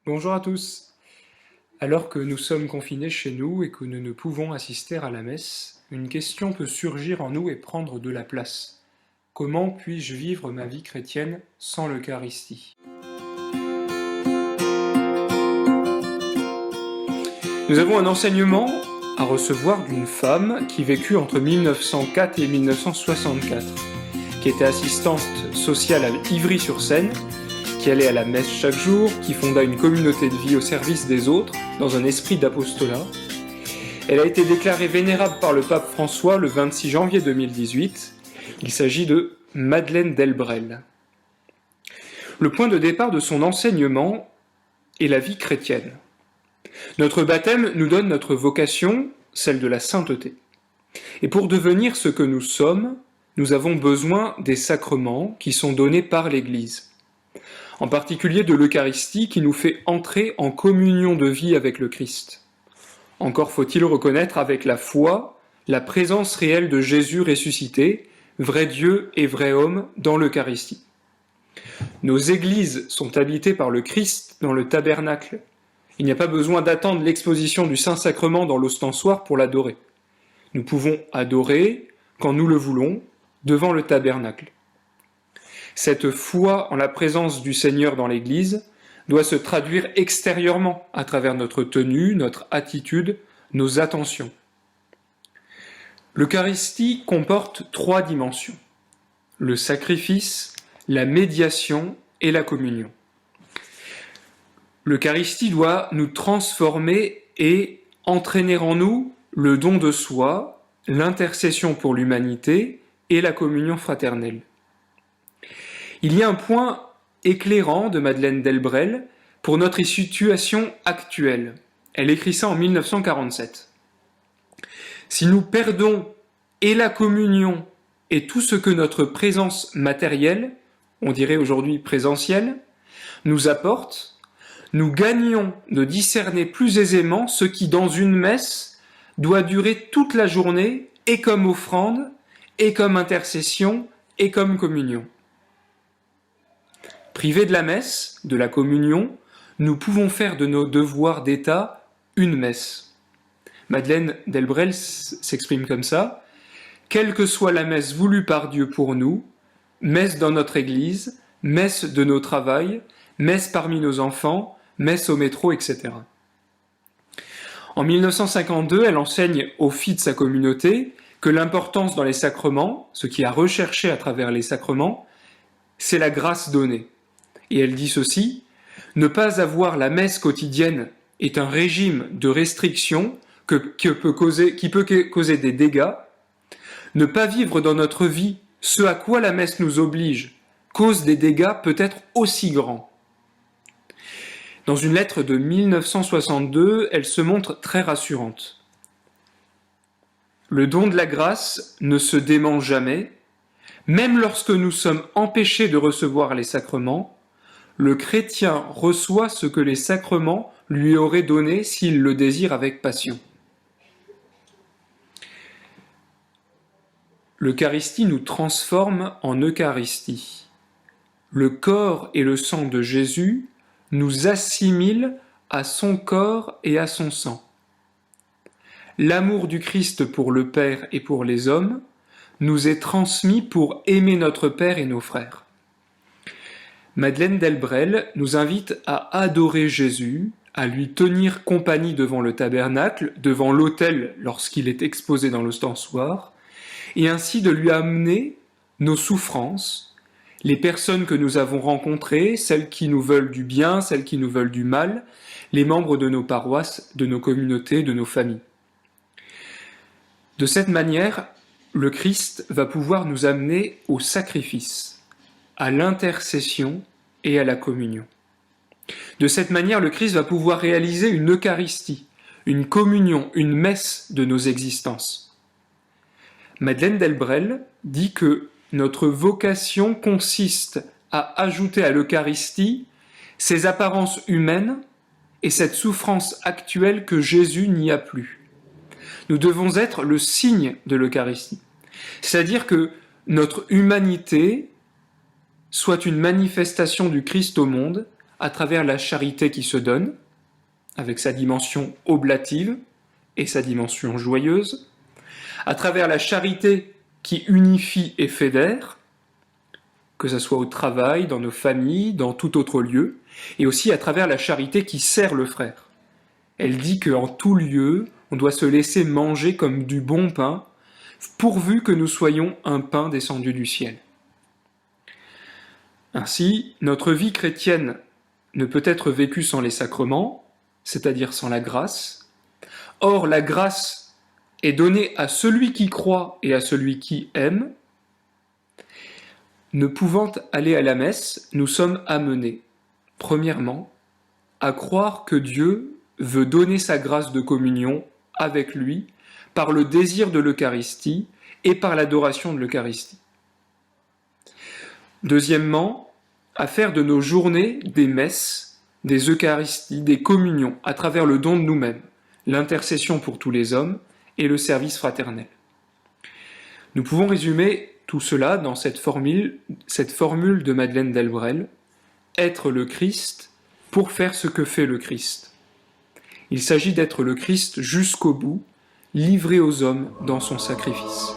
Bonjour à tous. Alors que nous sommes confinés chez nous et que nous ne pouvons assister à la messe, une question peut surgir en nous et prendre de la place. Comment puis-je vivre ma vie chrétienne sans l'Eucharistie? Nous avons un enseignement à recevoir d'une femme qui vécut entre 1904 et 1964, qui était assistante sociale à Ivry-sur-Seine, qui allait à la messe chaque jour, qui fonda une communauté de vie au service des autres, dans un esprit d'apostolat. Elle a été déclarée vénérable par le pape François le 26 janvier 2018. Il s'agit de Madeleine Delbrel. Le point de départ de son enseignement est la vie chrétienne. Notre baptême nous donne notre vocation, celle de la sainteté. Et pour devenir ce que nous sommes, nous avons besoin des sacrements qui sont donnés par l'Église. En particulier de l'Eucharistie qui nous fait entrer en communion de vie avec le Christ. Encore faut-il reconnaître avec la foi la présence réelle de Jésus ressuscité, vrai Dieu et vrai homme, dans l'Eucharistie. Nos églises sont habitées par le Christ dans le tabernacle. Il n'y a pas besoin d'attendre l'exposition du Saint-Sacrement dans l'ostensoir pour l'adorer. Nous pouvons adorer, quand nous le voulons, devant le tabernacle. Cette foi en la présence du Seigneur dans l'Église doit se traduire extérieurement à travers notre tenue, notre attitude, nos attentions. L'Eucharistie comporte 3 dimensions: le sacrifice, la médiation et la communion. L'Eucharistie doit nous transformer et entraîner en nous le don de soi, l'intercession pour l'humanité et la communion fraternelle. Il y a un point éclairant de Madeleine Delbrel pour notre situation actuelle. Elle écrit ça en 1947. Si nous perdons et la communion et tout ce que notre présence matérielle, on dirait aujourd'hui présentielle, nous apporte, nous gagnons de discerner plus aisément ce qui, dans une messe, doit durer toute la journée, et comme offrande, et comme intercession, et comme communion. Privés de la messe, de la communion, nous pouvons faire de nos devoirs d'État une messe. Madeleine Delbrel s'exprime comme ça: quelle que soit la messe voulue par Dieu pour nous, messe dans notre église, messe de nos travails, messe parmi nos enfants, messe au métro, etc. En 1952, elle enseigne aux filles de sa communauté que l'importance dans les sacrements, ce qui a recherché à travers les sacrements, c'est la grâce donnée. Et elle dit ceci: ne pas avoir la messe quotidienne est un régime de restriction qui peut causer des dégâts. Ne pas vivre dans notre vie ce à quoi la messe nous oblige cause des dégâts peut-être aussi grands. Dans une lettre de 1962, elle se montre très rassurante. Le don de la grâce ne se dément jamais, même lorsque nous sommes empêchés de recevoir les sacrements. Le chrétien reçoit ce que les sacrements lui auraient donné s'il le désire avec passion. L'Eucharistie nous transforme en Eucharistie. Le corps et le sang de Jésus nous assimilent à son corps et à son sang. L'amour du Christ pour le Père et pour les hommes nous est transmis pour aimer notre Père et nos frères. Madeleine Delbrel nous invite à adorer Jésus, à lui tenir compagnie devant le tabernacle, devant l'autel lorsqu'il est exposé dans l'ostensoir, et ainsi de lui amener nos souffrances, les personnes que nous avons rencontrées, celles qui nous veulent du bien, celles qui nous veulent du mal, les membres de nos paroisses, de nos communautés, de nos familles. De cette manière, le Christ va pouvoir nous amener au sacrifice, à l'intercession et à la communion. De cette manière, le Christ va pouvoir réaliser une Eucharistie, une communion, une messe de nos existences. Madeleine Delbrel dit que notre vocation consiste à ajouter à l'Eucharistie ces apparences humaines et cette souffrance actuelle que Jésus n'y a plus. Nous devons être le signe de l'Eucharistie. C'est-à-dire que notre humanité soit une manifestation du Christ au monde à travers la charité qui se donne, avec sa dimension oblative et sa dimension joyeuse, à travers la charité qui unifie et fédère, que ce soit au travail, dans nos familles, dans tout autre lieu, et aussi à travers la charité qui sert le frère. Elle dit qu'en tout lieu, on doit se laisser manger comme du bon pain, pourvu que nous soyons un pain descendu du ciel. Ainsi, notre vie chrétienne ne peut être vécue sans les sacrements, c'est-à-dire sans la grâce. Or, la grâce est donnée à celui qui croit et à celui qui aime. Ne pouvant aller à la messe, nous sommes amenés, premièrement, à croire que Dieu veut donner sa grâce de communion avec lui par le désir de l'Eucharistie et par l'adoration de l'Eucharistie. Deuxièmement, à faire de nos journées des messes, des Eucharisties, des communions, à travers le don de nous-mêmes, l'intercession pour tous les hommes et le service fraternel. Nous pouvons résumer tout cela dans cette formule de Madeleine d'Helbrel, être le Christ pour faire ce que fait le Christ. Il s'agit d'être le Christ jusqu'au bout, livré aux hommes dans son sacrifice.